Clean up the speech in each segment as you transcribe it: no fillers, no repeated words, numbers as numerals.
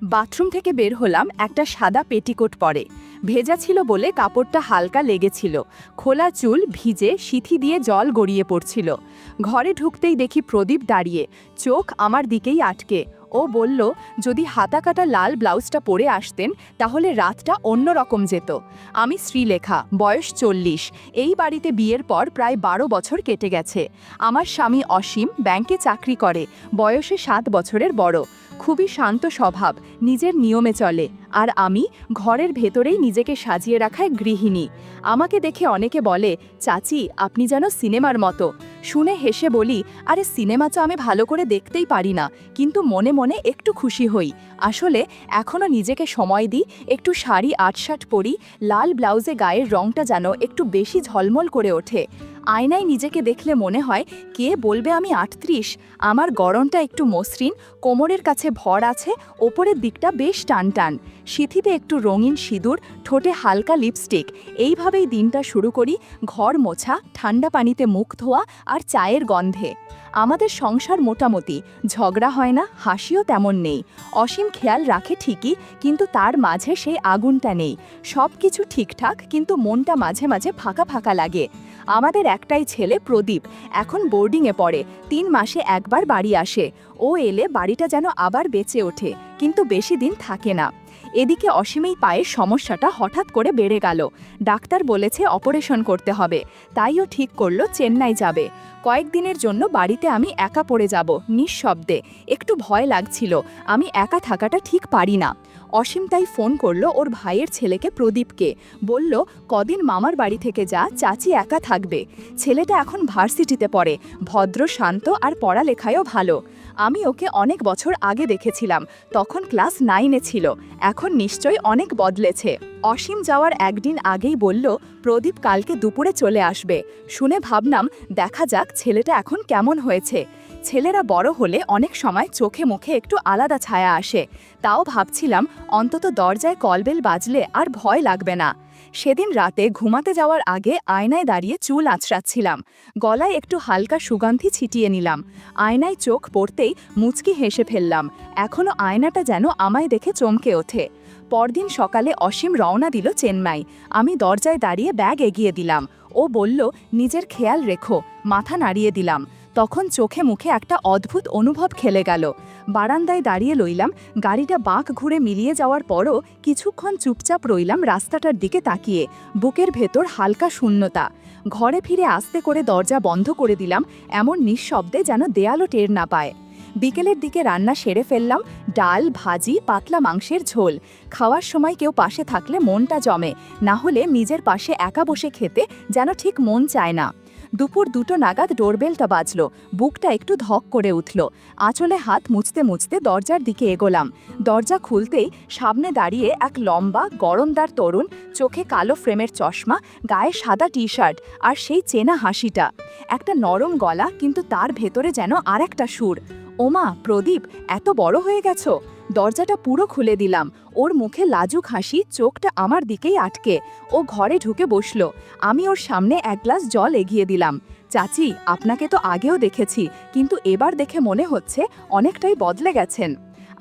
Bathroom থেকে বের হলাম, একটা সাদা পেটিকোট পরে। ভেজা ছিল বলে কাপড়টা হালকা লেগেছিল। খোলা চুল ভিজে, সিথি দিয়ে জল গড়িয়ে পড়ছিল। ঘরে ঢুকতেই দেখি প্রদীপ দাঁড়িয়ে, চোখ আমার দিকেই আটকে। ও বলল, যদি হাতাকাটা লাল ব্লাউজটা পরে আসতেন তাহলে রাতটা অন্যরকম যেত। আমি শ্রীলেখা, বয়স 40। এই বাড়িতে বিয়ের পর প্রায় 12 বছর কেটে গেছে। আমার স্বামী অসীম ব্যাংকে চাকরি করে, বয়সে 7 বছরের বড়। খুবই শান্ত স্বভাব, নিজের নিয়মে চলে। আর আমি ঘরের ভেতরেই নিজেকে সাজিয়ে রাখায় গৃহিণী। আমাকে দেখে অনেকে বলে, চাচি আপনি যেন সিনেমার মতো। শুনে হেসে বলি, আরে সিনেমা তো আমি ভালো করে দেখতেই পারি না, কিন্তু মনে মনে একটু খুশি হই। আসলে এখনও নিজেকে সময় দিই, একটু শাড়ি আটশাট পরি, লাল ব্লাউজে গায়ের রংটা যেন একটু বেশি ঝলমল করে ওঠে। আয়নায় নিজেকে দেখলে মনে হয়, কে বলবে আমি 38। আমার গড়নটা একটু মসৃণ, কোমরের কাছে ভর আছে, ওপরের দিকটা বেশ টান টান। সিথিতে একটু রঙিন সিঁদুর, ঠোঁটে হালকা লিপস্টিক। এইভাবেই দিনটা শুরু করি, ঘর মোছা, ঠান্ডা পানিতে মুখ ধোয়া আর চায়ের গন্ধে। আমাদের সংসার মোটামুটি, ঝগড়া হয় না, হাসিও তেমন নেই। অসীম খেয়াল রাখে ঠিকই, কিন্তু তার মাঝে সেই আগুনটা নেই। সব কিছু ঠিকঠাক, কিন্তু মনটা মাঝে মাঝে ফাঁকা ফাঁকা লাগে। আমাদের একটাই ছেলে প্রদীপ, এখন বোর্ডিংয়ে পড়ে। 3 মাসে একবার বাড়ি আসে। ও এলে বাড়িটা যেন আবার বেঁচে ওঠে, কিন্তু বেশি দিন থাকে না। এদিকে অসীমেই পায়ের সমস্যাটা হঠাৎ করে বেড়ে গেল। ডাক্তার বলেছে অপারেশন করতে হবে, তাইও ঠিক করলো চেন্নাই যাবে। কয়েকদিনের জন্য বাড়িতে আমি একা পড়ে যাব, নিঃশব্দে। একটু ভয় লাগছিল, আমি একা থাকাটা ঠিক পারি না। অসীম তাই ফোন করলো ওর ভাইয়ের ছেলেকে প্রদীপকে, বলল, কদিন মামার বাড়ি থেকে যা, চাচি একা থাকবে। ছেলেটা এখন ভার্সিটিতে পড়ে, ভদ্র শান্ত আর পড়ালেখায়ও ভালো। আমি ওকে অনেক বছর আগে দেখেছিলাম, তখন ক্লাস 9-এ ছিল। এখন নিশ্চয়ই অনেক বদলেছে। অসীম যাওয়ার একদিন আগেই বলল, প্রদীপ কালকে দুপুরে চলে আসবে। শুনে ভাবলাম, দেখা যাক ছেলেটা এখন কেমন হয়েছে। ছেলেরা বড় হলে অনেক সময় চোখে মুখে একটু আলাদা ছায়া আসে। তাও ভাবছিলাম, অন্তত দরজায় কলবেল বাজলে আর ভয় লাগবে না। সেদিন রাতে ঘুমাতে যাওয়ার আগে আয়নায় দাঁড়িয়ে চুল আঁচড়াচ্ছিলাম। গলায় একটু হালকা সুগন্ধি ছিটিয়ে নিলাম। আয়নায় চোখ পড়তেই মুচকি হেসে ফেললাম। এখনও আয়নাটা যেন আমায় দেখে চমকে ওঠে। পরদিন সকালে অসীম রওনা দিল চেন্নাই। আমি দরজায় দাঁড়িয়ে ব্যাগ এগিয়ে দিলাম। ও বলল, নিজের খেয়াল রেখো। মাথা নাড়িয়ে দিলাম। তখন চোখে মুখে একটা অদ্ভুত অনুভব খেলে গেল। বারান্দায় দাঁড়িয়ে রইলাম, গাড়িটা বাঁক ঘুরে মিলিয়ে যাওয়ার পরও কিছুক্ষণ চুপচাপ রইলাম রাস্তাটার দিকে তাকিয়ে। বুকের ভেতর হালকা শূন্যতা। ঘরে ফিরে আস্তে করে দরজা বন্ধ করে দিলাম, এমন নিঃশব্দে যেন দেয়ালও টের না পায়। বিকেলের দিকে রান্না সেরে ফেললাম, ডাল, ভাজি, পাতলা মাংসের ঝোল। খাওয়ার সময় কেউ পাশে থাকলে মনটা জমে, না হলে নিজের পাশে একা বসে খেতে যেন ঠিক মন চায় না। দুপুর 2টো নাগাদ ডোরবেলটা বাজলো, বুকটা একটু ধক করে উঠল। আঁচলে হাত মুছতে মুছতে দরজার দিকে এগোলাম। দরজা খুলতেই সামনে দাঁড়িয়ে এক লম্বা গড়নদার তরুণ, চোখে কালো ফ্রেমের চশমা, গায়ে সাদা টি-শার্ট, আর সেই চেনা হাসিটা। একটা নরম গলা, কিন্তু তার ভেতরে যেন আর একটা সুর। ওমা প্রদীপ, এত বড় হয়ে গেছো। দরজাটা পুরো খুলে দিলাম। ওর মুখে লাজুক হাসি, চোখটা আমার দিকেই আটকে। ও ঘরে ঢুকে বসলো। আমি ওর সামনে এক গ্লাস জল এগিয়ে দিলাম। চাচি, আপনাকে তো আগেও দেখেছি, কিন্তু এবার দেখে মনে হচ্ছে অনেকটাই বদলে গেছেন।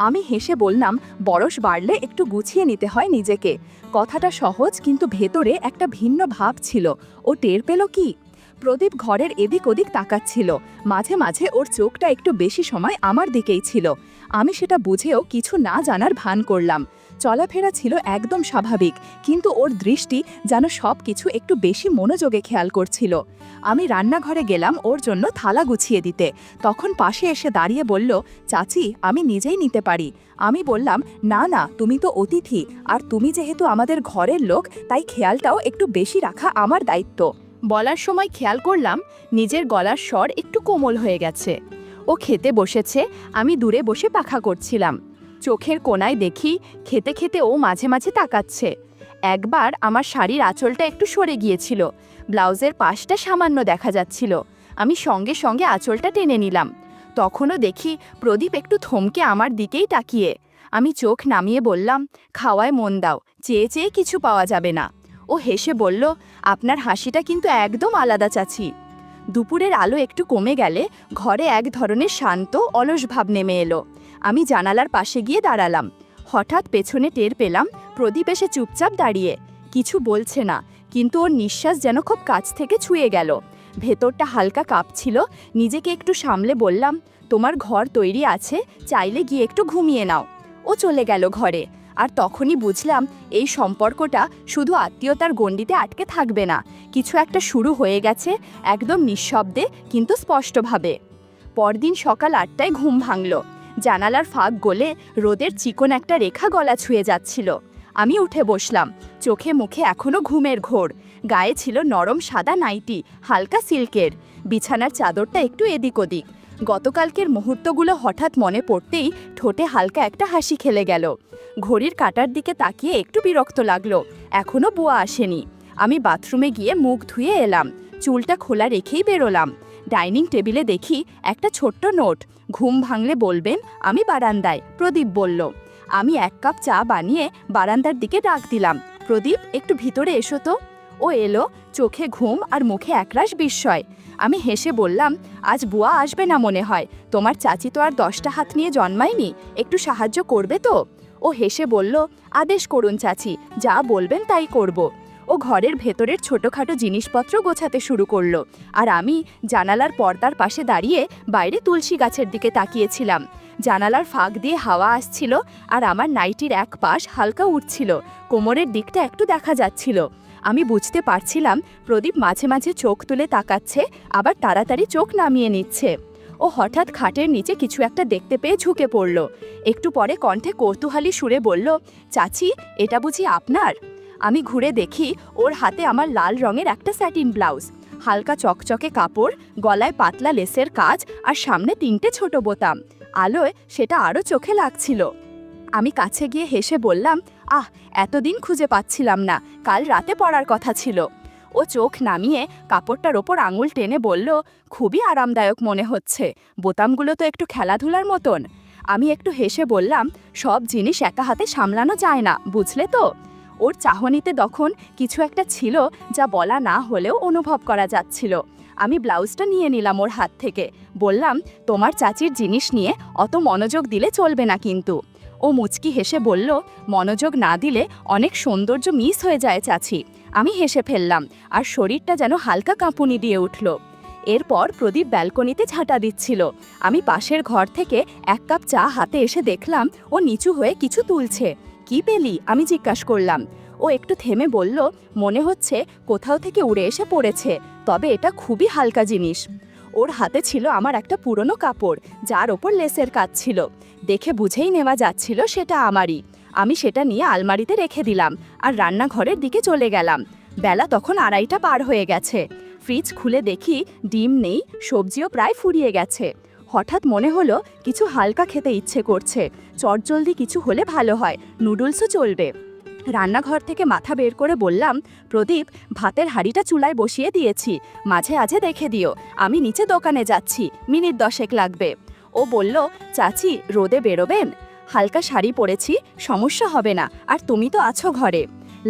আমি হেসে বললাম, বয়স বাড়লে একটু গুছিয়ে নিতে হয় নিজেকে। কথাটা সহজ, কিন্তু ভেতরে একটা ভিন্ন ভাব ছিল। ও টের পেল কি? প্রদীপ ঘরের এদিক ওদিক তাকাচ্ছিল। মাঝে মাঝে ওর চোখটা একটু বেশি সময় আমার দিকেই ছিল। আমি সেটা বুঝেও কিছু না জানার ভান করলাম। চলাফেরা ছিল একদম স্বাভাবিক, কিন্তু ওর দৃষ্টি যেন সব কিছু একটু বেশি মনোযোগে খেয়াল করছিল। আমি রান্নাঘরে গেলাম ওর জন্য থালা গুছিয়ে দিতে। তখন পাশে এসে দাঁড়িয়ে বলল, চাচি আমি নিজেই নিতে পারি। আমি বললাম, না না, তুমি তো অতিথি, আর তুমি যেহেতু আমাদের ঘরের লোক, তাই খেয়ালটাও একটু বেশি রাখা আমার দায়িত্ব। বলার সময় খেয়াল করলাম নিজের গলার স্বর একটু কোমল হয়ে গেছে। ও খেতে বসেছে, আমি দূরে বসে পাখা করছিলাম। চোখের কোণায় দেখি খেতে খেতে ও মাঝে মাঝে তাকাচ্ছে। একবার আমার শাড়ির আঁচলটা একটু সরে গিয়েছিল, ব্লাউজের পাশটা সামান্য দেখা যাচ্ছিল। আমি সঙ্গে সঙ্গে আঁচলটা টেনে নিলাম। তখনও দেখি প্রদীপ একটু থমকে আমার দিকেই তাকিয়ে। আমি চোখ নামিয়ে বললাম, খাওয়ায় মন দাও, চেয়ে চেয়ে কিছু পাওয়া যাবে না। ও হেসে বলল, আপনার হাসিটা কিন্তু একদম আলাদা চাচি। দুপুরের আলো একটু কমে গেলে ঘরে এক ধরনের শান্ত অলস ভাব নেমে এলো। আমি জানালার পাশে গিয়ে দাঁড়ালাম। হঠাৎ পেছনে টের পেলাম প্রদীপ এসে চুপচাপ দাঁড়িয়ে, কিছু বলছে না, কিন্তু ওর নিঃশ্বাস যেন খুব কাছ থেকে ছুঁয়ে গেল। ভেতরটা হালকা কাঁপছিল। নিজেকে একটু সামলে বললাম, তোমার ঘর তৈরি আছে, চাইলে গিয়ে একটু ঘুমিয়ে নাও। ও চলে গেল ঘরে। আর তখনই বুঝলাম এই সম্পর্কটা শুধু আত্মীয়তার গণ্ডিতে আটকে থাকবে না, কিছু একটা শুরু হয়ে গেছে, একদম নিঃশব্দে কিন্তু স্পষ্টভাবে। পরদিন সকাল 8টায় ঘুম ভাঙল। জানালার ফাঁক গলে রোদের চিকন একটা রেখা গলা ছুঁয়ে যাচ্ছিল। আমি উঠে বসলাম, চোখে মুখে এখনো ঘুমের ঘোর। গায়ে ছিল নরম সাদা নাইটি, হালকা সিল্কের। বিছানার চাদরটা একটু এদিক ওদিক। গতকালকের মুহূর্তগুলো হঠাৎ মনে পড়তেই ঠোঁটে হালকা একটা হাসি খেলে গেল। ঘড়ির কাঁটার দিকে তাকিয়ে একটু বিরক্ত লাগলো, এখনো বুয়া আসেনি। আমি বাথরুমে গিয়ে মুখ ধুয়ে এলাম, চুলটা খোলা রেখেই বেরোলাম। ডাইনিং টেবিলে দেখি একটা ছোট্ট নোট, ঘুম ভাঙলে বলবেন আমি বারান্দায়, প্রদীপ বলল। আমি 1 কাপ চা বানিয়ে বারান্দার দিকে ডাক দিলাম, প্রদীপ একটু ভিতরে এসো তো। ও এলো, চোখে ঘুম আর মুখে একরাশ বিস্ময়। আমি হেসে বললাম, আজ বুয়া আসবে না মনে হয়, তোমার চাচি তো আর 10টা হাত নিয়ে জন্মায়নি, একটু সাহায্য করবে তো? ও হেসে বলল, আদেশ করুন চাচি, যা বলবেন তাই করব। ও ঘরের ভেতরের ছোটোখাটো জিনিসপত্র গোছাতে শুরু করলো, আর আমি জানালার পর্দার পাশে দাঁড়িয়ে বাইরে তুলসী গাছের দিকে তাকিয়েছিলাম। জানালার ফাঁক দিয়ে হাওয়া আসছিল, আর আমার নাইটির এক পাশ হালকা উঠছিল, কোমরের দিকটা একটু দেখা যাচ্ছিল। আমি বুঝতে পারছিলাম প্রদীপ মাঝে মাঝে চোখ তুলে তাকাচ্ছে, আবার তাড়াতাড়ি চোখ নামিয়ে নিচ্ছে। ও হঠাৎ খাটের নিচে কিছু একটা দেখতে পেয়ে ঝুঁকে পড়ল। একটু পরে কণ্ঠে কৌতূহলী সুরে বলল, চাচি এটা বুঝি আপনার? আমি ঘুরে দেখি ওর হাতে আমার লাল রঙের একটা স্যাটিন ব্লাউজ, হালকা চকচকে কাপড়, গলায় পাতলা লেসের কাজ, আর সামনে 3টে ছোট বোতাম। আলোয় সেটা আরও চোখে লাগছিল। আমি কাছে গিয়ে হেসে বললাম, আহ, এতদিন খুঁজে পাচ্ছিলাম না, কাল রাতে পরার কথা ছিল। ও চোখ নামিয়ে কাপড়টার ওপর আঙুল টেনে বলল, খুবই আরামদায়ক মনে হচ্ছে, বোতামগুলো তো একটু খেলাধুলার মতন। আমি একটু হেসে বললাম, সব জিনিস একা হাতে সামলানো যায় না, বুঝলে তো? ওর চাহনিতে তখন কিছু একটা ছিল যা বলা না হলেও অনুভব করা যাচ্ছিল। আমি ব্লাউজটা নিয়ে নিলাম ওর হাত থেকে, বললাম, তোমার চাচির জিনিস নিয়ে অত মনোযোগ দিলে চলবে না কিন্তু। ও মুচকি হেসে বলল, মনোযোগ না দিলে অনেক সৌন্দর্য মিস হয়ে যায় চাচি। আমি হেসে ফেললাম, আর শরীরটা যেন হালকা কাঁপুনি দিয়ে উঠল। এরপর প্রদীপ ব্যালকনিতে ঝাঁটা দিচ্ছিল। আমি পাশের ঘর থেকে 1 কাপ চা হাতে এসে দেখলাম ও নিচু হয়ে কিছু তুলছে। কি পেলি? আমি জিজ্ঞাসা করলাম। ও একটু থেমে বলল, মনে হচ্ছে কোথাও থেকে উড়ে এসে পড়েছে, তবে এটা খুবই হালকা জিনিস। ওর হাতে ছিল আমার একটা পুরনো কাপড়, যার ওপর লেসের কাজ ছিল। দেখে বুঝেই নেওয়া যাচ্ছিল সেটা আমারই। আমি সেটা নিয়ে আলমারিতে রেখে দিলাম, আর রান্নাঘরের দিকে চলে গেলাম। বেলা তখন 2:30 পার হয়ে গেছে। ফ্রিজ খুলে দেখি ডিম নেই, সবজিও প্রায় ফুরিয়ে গেছে। হঠাৎ মনে হলো কিছু হালকা খেতে ইচ্ছে করছে, চটজলদি কিছু হলে ভালো হয়, নুডলসও চলবে। রান্নাঘর থেকে মাথা বের করে বললাম, প্রদীপ, ভাতের হাঁড়িটা চুলায় বসিয়ে দিয়েছি, মাঝে মাঝে দেখে দিও, আমি নিচে দোকানে যাচ্ছি, মিনিট 10 লাগবে। ও বলল, চাচি রোদে বেরোবেন? হালকা শাড়ি পরেছি, সমস্যা হবে না, আর তুমি তো আছো ঘরে।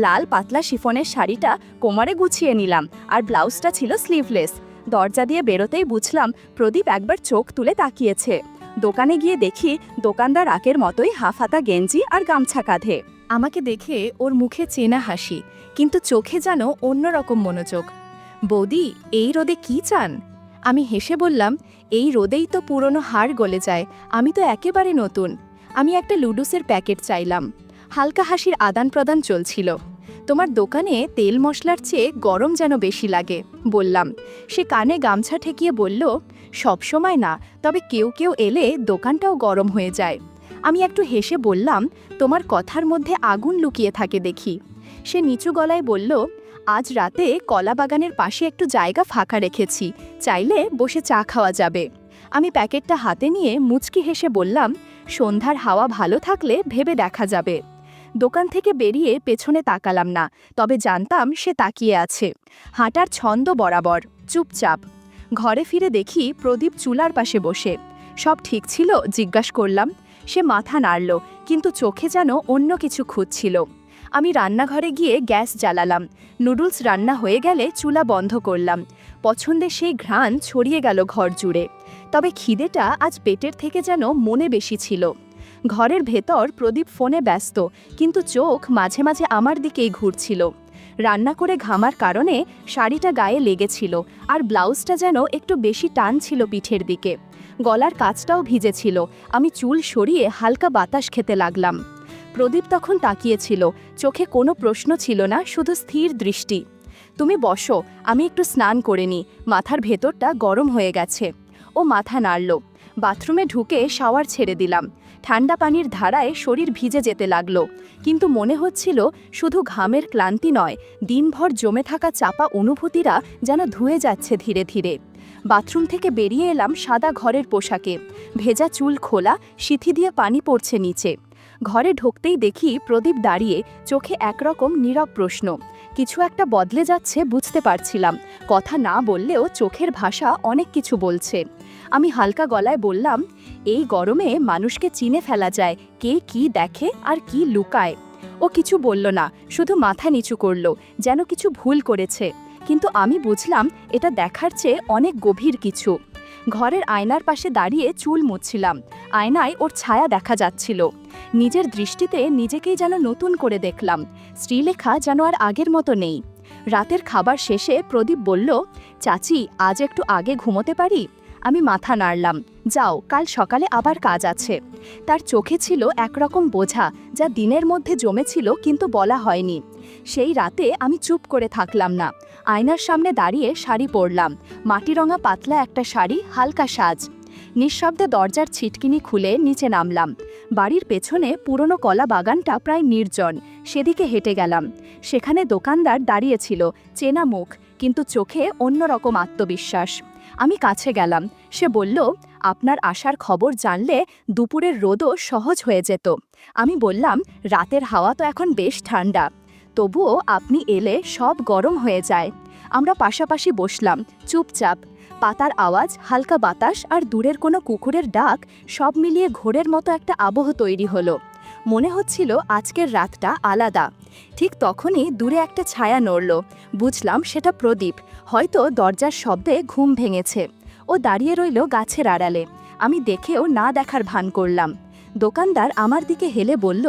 লাল পাতলা শিফনের শাড়িটা কোমরে গুছিয়ে নিলাম, আর ব্লাউজটা ছিল স্লিভলেস। দরজা দিয়ে বেরোতেই বুঝলাম প্রদীপ একবার চোখ তুলে তাকিয়েছে। দোকানে গিয়ে দেখি দোকানদার আগের মতোই হাফহাতা গেঞ্জি আর গামছা কাঁধে। আমাকে দেখে ওর মুখে চেনা হাসি, কিন্তু চোখে যেন অন্যরকম মনোযোগ। বৌদি, এই রোদে কি চান? আমি হেসে বললাম, এই রোদেই তো পুরনো হাড় গলে যায়, আমি তো একেবারে নতুন। আমি একটা লুডুসের প্যাকেট চাইলাম। হালকা হাসির আদান প্রদান চলছিল। তোমার দোকানে তেল মশলার চেয়ে গরম যেন বেশি লাগে, বললাম। সে কানে গামছা ঠেকিয়ে বলল, সবসময় না, তবে কেউ কেউ এলে দোকানটাও গরম হয়ে যায়। আমি একটু হেসে বললাম, তোমার কথার মধ্যে আগুন লুকিয়ে থাকে দেখি। সে নিচু গলায় বলল, আজ রাতে কলা বাগানের পাশে একটু জায়গা ফাঁকা রেখেছি, চাইলে বসে চা খাওয়া যাবে। আমি প্যাকেটটা হাতে নিয়ে মুচকি হেসে বললাম, সন্ধ্যার হাওয়া ভালো থাকলে ভেবে দেখা যাবে। দোকান থেকে বেরিয়ে পেছনে তাকালাম না, তবে জানতাম সে তাকিয়ে আছে, হাঁটার ছন্দ বরাবর, চুপচাপ। ঘরে ফিরে দেখি প্রদীপ চুলার পাশে বসে। সব ঠিক ছিল? জিজ্ঞাসা করলাম। সে মাথা নাড়ল, কিন্তু চোখে যেন অন্য কিছু খুঁজছিল। আমি রান্নাঘরে গিয়ে গ্যাস জ্বালালাম। নুডলস রান্না হয়ে গেলে চুলা বন্ধ করলাম। পছন্দের সেই ঘ্রাণ ছড়িয়ে গেল ঘর জুড়ে। তবে খিদেটা আজ পেটের থেকে যেন মনে বেশি ছিল। ঘরের ভেতর প্রদীপ ফোনে ব্যস্ত, কিন্তু চোখ মাঝে মাঝে আমার দিকেই ঘুরছিল। রান্না করে ঘামার কারণে শাড়িটা গায়ে লেগেছিল, আর ব্লাউজটা যেন একটু বেশি টান ছিল পিঠের দিকে। গলার কাছটাও ভিজেছিল। আমি চুল সরিয়ে হালকা বাতাস খেতে লাগলাম। প্রদীপ তখন তাকিয়েছিল, চোখে কোনো প্রশ্ন ছিল না, শুধু স্থির দৃষ্টি। তুমি বসো, আমি একটু স্নান করে নিই, মাথার ভেতরটা গরম হয়ে গেছে। ও মাথা নাড়ল। বাথরুমে ঢুকে শাওয়ার ছেড়ে দিলাম। ঠান্ডা পানির ধারায় শরীর ভিজে যেতে লাগলো, কিন্তু মনে হচ্ছিল শুধু ঘামের ক্লান্তি নয়, দিনভর জমে থাকা চাপা অনুভূতিরা যেন ধুয়ে যাচ্ছে ধীরে ধীরে। বাথরুম থেকে বেরিয়ে এলাম সাদা ঘরের পোশাকে, ভেজা চুল খোলা, সিথি দিয়ে পানি পড়ছে নিচে। ঘরে ঢুকতেই দেখি প্রদীপ দাঁড়িয়ে, চোখে একরকম নীরব প্রশ্ন। কিছু একটা বদলে যাচ্ছে বুঝতে পারছিলাম, কথা না বললেও চোখের ভাষা অনেক কিছু বলছে। আমি হালকা গলায় বললাম, এই গরমে মানুষকে চিনে ফেলা যায় কে কি দেখে আর কি লুকায়। ও কিছু বলল না, শুধু মাথা নিচু করল, যেন কিছু ভুল করেছে। কিন্তু আমি বুঝলাম এটা দেখার চেয়ে অনেক গভীর কিছু। ঘরের আয়নার পাশে দাঁড়িয়ে চুল মুছছিলাম। আয়নায় ওর ছায়া দেখা যাচ্ছিল। নিজের দৃষ্টিতে নিজেকেই যেন নতুন করে দেখলাম। শ্রীলেখা যেন আর আগের মতো নেই। রাতের খাবার শেষে প্রদীপ বলল, চাচি, আজ একটু আগে ঘুমোতে পারি? আমি মাথা নাড়লাম। যাও, কাল সকালে আবার কাজ আছে। তার চোখে ছিল একরকম বোঝা, যা দিনের মধ্যে জমেছিল কিন্তু বলা হয়নি। সেই রাতে আমি চুপ করে থাকলাম না। আয়নার সামনে দাঁড়িয়ে শাড়ি পরলাম। মাটিরঙা পাতলা একটা শাড়ি, হালকা সাজ। নিঃশব্দে দরজার ছিটকিনি খুলে নিচে নামলাম। বাড়ির পেছনে পুরনো কলা বাগানটা প্রায় নির্জন, সেদিকে হেঁটে গেলাম। সেখানে দোকানদার দাঁড়িয়েছিল, চেনা মুখ, কিন্তু চোখে অন্যরকম আত্মবিশ্বাস। আমি কাছে গেলাম। সে বলল, আপনার আসার খবর জানলে দুপুরের রোদও সহজ হয়ে যেত। আমি বললাম, রাতের হাওয়া তো এখন বেশ ঠান্ডা, তবুও আপনি এলে সব গরম হয়ে যায়। আমরা পাশাপাশি বসলাম, চুপচাপ। পাতার আওয়াজ, হালকা বাতাস আর দূরের কোনো কুকুরের ডাক, সব মিলিয়ে ঘোরের মতো একটা আবহ তৈরি হলো। মনে হচ্ছিল আজকের রাতটা আলাদা। ঠিক তখনই দূরে একটা ছায়া নড়ল। বুঝলাম সেটা প্রদীপ। হয়তো দরজার শব্দে ঘুম ভেঙেছে। ও দাঁড়িয়ে রইল গাছের আড়ালে। আমি দেখেও না দেখার ভান করলাম। দোকানদার আমার দিকে হেলে বলল,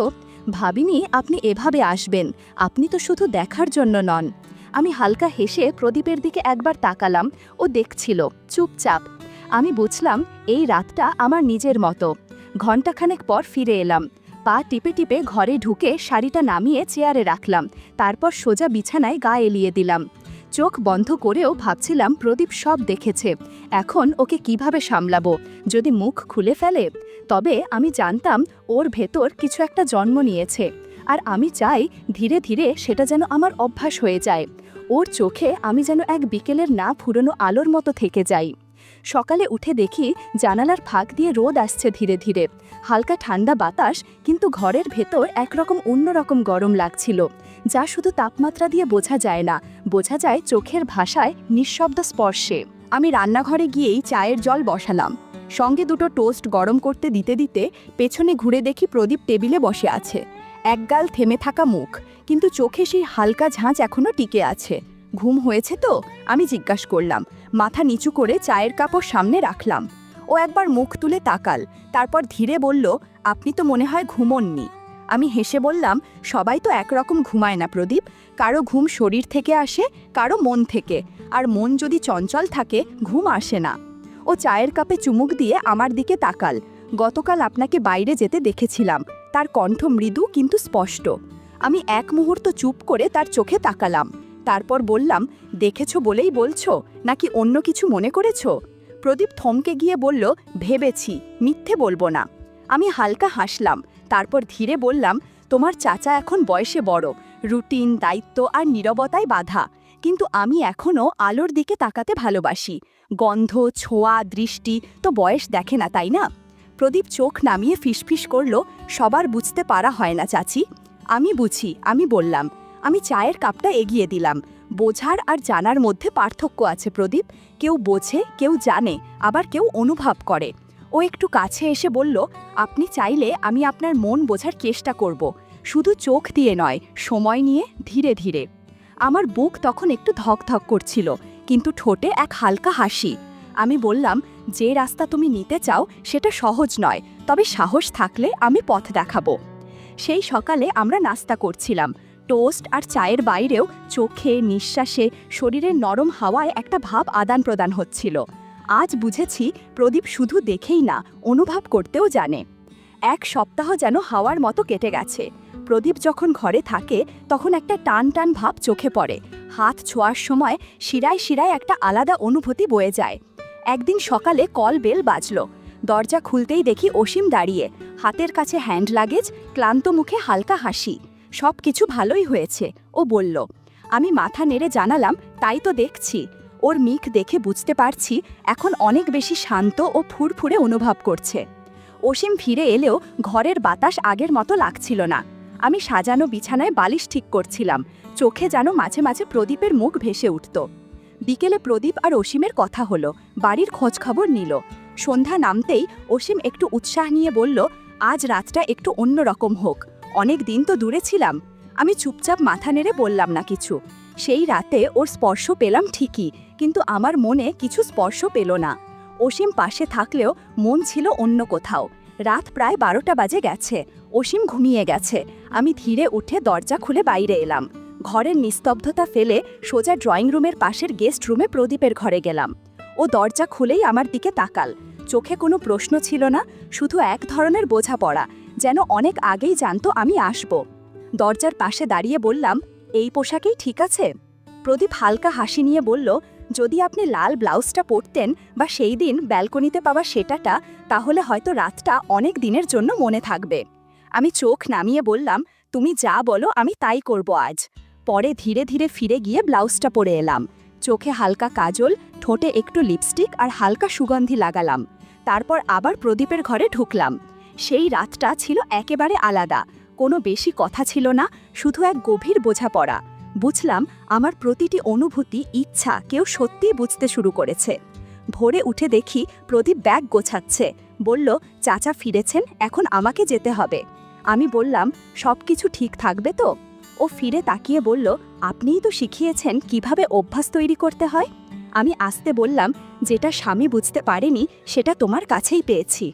ভাবিনি আপনি এভাবে আসবেন, আপনি তো শুধু দেখার জন্য নন। আমি হালকা হেসে প্রদীপের দিকে একবার তাকালাম। ও দেখছিল, চুপচাপ। আমি বুঝলাম এই রাতটা আমার নিজের মতো। ঘণ্টাখানেক পর ফিরে এলাম। পা টিপে টিপে ঘরে ঢুকে শাড়িটা নামিয়ে চেয়ারে রাখলাম। তারপর সোজা বিছানায় গা এলিয়ে দিলাম। চোখ বন্ধ করেও ভাবছিলাম প্রদীপ সব দেখেছে। এখন ওকে কিভাবে সামলাবো? যদি মুখ খুলে ফেলে? তবে আমি জানতাম ওর ভেতর কিছু একটা জন্ম নিয়েছে, আর আমি চাই ধীরে ধীরে সেটা যেন আমার অভ্যাস হয়ে যায়। ওর চোখে আমি যেন এক বিকেলের না ফুরনো আলোর মতো থেকে যাই। সকালে উঠে দেখি জানালার ফাঁক দিয়ে রোদ আসছে ধীরে ধীরে। হালকা ঠান্ডা বাতাস, কিন্তু ঘরের ভেতর একরকম অন্যরকম গরম লাগছিল, যা শুধু তাপমাত্রা দিয়ে বোঝা যায় না, বোঝা যায় চোখের ভাষায়, নিঃশব্দ স্পর্শে। আমি রান্নাঘরে গিয়েই চায়ের জল বসালাম। সঙ্গে দুটো টোস্ট গরম করতে দিতে দিতে পেছনে ঘুরে দেখি প্রদীপ টেবিলে বসে আছে। একগাল থেমে থাকা মুখ, কিন্তু চোখে সেই হালকা ঝাঁঝ এখনো টিকে আছে। ঘুম হয়েছে তো? আমি জিজ্ঞাসা করলাম। মাথা নিচু করে চায়ের কাপড় সামনে রাখলাম। ও একবার মুখ তুলে তাকাল, তারপর ধীরে বলল, আপনি তো মনে হয় ঘুমোননি। আমি হেসে বললাম, সবাই তো একরকম ঘুমায় না প্রদীপ। কারো ঘুম শরীর থেকে আসে, কারো মন থেকে, আর মন যদি চঞ্চল থাকে ঘুম আসে না। ও চায়ের কাপে চুমুক দিয়ে আমার দিকে তাকাল। গতকাল আপনাকে বাইরে যেতে দেখেছিলাম। তার কণ্ঠ মৃদু কিন্তু স্পষ্ট। আমি এক মুহূর্ত চুপ করে তার চোখে তাকালাম। তারপর বললাম, দেখেছো বলেই বলছো, নাকি অন্য কিছু মনে করেছো? প্রদীপ থমকে গিয়ে বলল, ভেবেছি, মিথ্যে বলবো না। আমি হালকা হাসলাম। তারপর ধীরে বললাম, তোমার চাচা এখন বয়সে বড়, রুটিন, দায়িত্ব আর নীরবতায় বাধা, কিন্তু আমি এখনও আলোর দিকে তাকাতে ভালোবাসি। গন্ধ, ছোঁয়া, দৃষ্টি তো বয়স দেখে না, তাই না? প্রদীপ চোখ নামিয়ে ফিসফিস করল, সবার বুঝতে পারা হয় না চাচি। আমি বুঝি, আমি বললাম। আমি চায়ের কাপটা এগিয়ে দিলাম। বোঝার আর জানার মধ্যে পার্থক্য আছে প্রদীপ। কেউ বোঝে, কেউ জানে, আবার কেউ অনুভব করে। ও একটু কাছে এসে বলল, আপনি চাইলে আমি আপনার মন বোঝার চেষ্টা করব, শুধু চোখ দিয়ে নয়, সময় নিয়ে, ধীরে ধীরে। আমার বুক তখন একটু ধকধক করছিল, কিন্তু ঠোঁটে এক হালকা হাসি। আমি বললাম, যে রাস্তা তুমি নিতে চাও সেটা সহজ নয়, তবে সাহস থাকলে আমি পথ দেখাবো। সেই সকালে আমরা নাস্তা করছিলাম। টোস্ট আর চায়ের বাইরেও চোখে, নিঃশ্বাসে, শরীরের নরম হাওয়ায় একটা ভাব আদান প্রদান হচ্ছিল। আজ বুঝেছি প্রদীপ শুধু দেখেই না, অনুভব করতেও জানে। এক সপ্তাহ যেন হাওয়ার মতো কেটে গেছে। প্রদীপ যখন ঘরে থাকে তখন একটা টান টান ভাব চোখে পড়ে। হাত ছোঁয়ার সময় শিরায় শিরায় একটা আলাদা অনুভূতি বয়ে যায়। একদিন সকালে কল বেল বাজল। দরজা খুলতেই দেখি অসীম দাঁড়িয়ে, হাতের কাছে হ্যান্ড লাগেজ, ক্লান্ত মুখে হালকা হাসি। সব কিছু ভালোই হয়েছে, ও বলল। আমি মাথা নেড়ে জানালাম, তাই তো দেখছি। ওর মুখ দেখে বুঝতে পারছি এখন অনেক বেশি শান্ত ও ফুরফুরে অনুভব করছে। অসীম ফিরে এলেও ঘরের বাতাস আগের মতো লাগছিল না। আমি সাজানো বিছানায় বালিশ ঠিক করছিলাম, চোখে যেন মাঝে মাঝে প্রদীপের মুখ ভেসে উঠত। বিকেলে প্রদীপ আর অসীমের কথা হলো, বাড়ির খোঁজখবর নিল। সন্ধ্যা নামতেই অসীম একটু উৎসাহ নিয়ে বলল, আজ রাতটা একটু অন্যরকম হোক, অনেক দিন তো দূরে ছিলাম। আমি চুপচাপ মাথা নেড়ে বললাম না কিছু। সেই রাতে ওর স্পর্শ পেলাম ঠিকই, কিন্তু আমার মনে কিছু স্পর্শ পেল না। অসীম পাশে থাকলেও মন ছিল অন্য কোথাও। রাত প্রায় 12টা বাজে গেছে, অসীম ঘুমিয়ে গেছে। আমি ধীরে উঠে দরজা খুলে বাইরে এলাম। ঘরের নিস্তব্ধতা ফেলে সোজা ড্রয়িং রুমের পাশের গেস্ট রুমে প্রদীপের ঘরে গেলাম। ও দরজা খুলেই আমার দিকে তাকাল। চোখে কোনো প্রশ্ন ছিল না, শুধু এক ধরনের বোঝাপড়া, যেন অনেক আগেই জানতো আমি আসব। দরজার পাশে দাঁড়িয়ে বললাম, এই পোশাকেই ঠিক আছে? প্রদীপ হালকা হাসি নিয়ে বলল, যদি আপনি লাল ব্লাউজটা পরতেন বা সেই দিন ব্যালকনিতে পাওয়া সেটাটা, তাহলে হয়তো রাতটা অনেক দিনের জন্য মনে থাকবে। আমি চোখ নামিয়ে বললাম, তুমি যা বলো আমি তাই করব আজ। পরে ধীরে ধীরে ফিরে গিয়ে ব্লাউজটা পরে এলাম। চোখে হালকা কাজল, ঠোঁটে একটু লিপস্টিক আর হালকা সুগন্ধি লাগালাম। তারপর আবার প্রদীপের ঘরে ঢুকলাম। সেই রাতটা ছিল একেবারে আলাদা। কোনো বেশি কথা ছিল না, শুধু এক গভীর বোঝাপড়া। বুঝলাম আমার প্রতিটি অনুভূতি, ইচ্ছা কেউ সত্যিই বুঝতে শুরু করেছে। ভোরে উঠে দেখি প্রদীপ ব্যাগ গোছাচ্ছে। বলল, চাচা ফিরেছেন, এখন আমাকে যেতে হবে। আমি বললাম, সব কিছু ঠিক থাকবে তো? ও ফিরে তাকিয়ে বলল, আপনিই তো শিখিয়েছেন কিভাবে অভ্যাস তৈরি করতে হয়। আমি আস্তে বললাম, যেটা স্বামী বুঝতে পারেনি সেটা তোমার কাছেই পেয়েছি।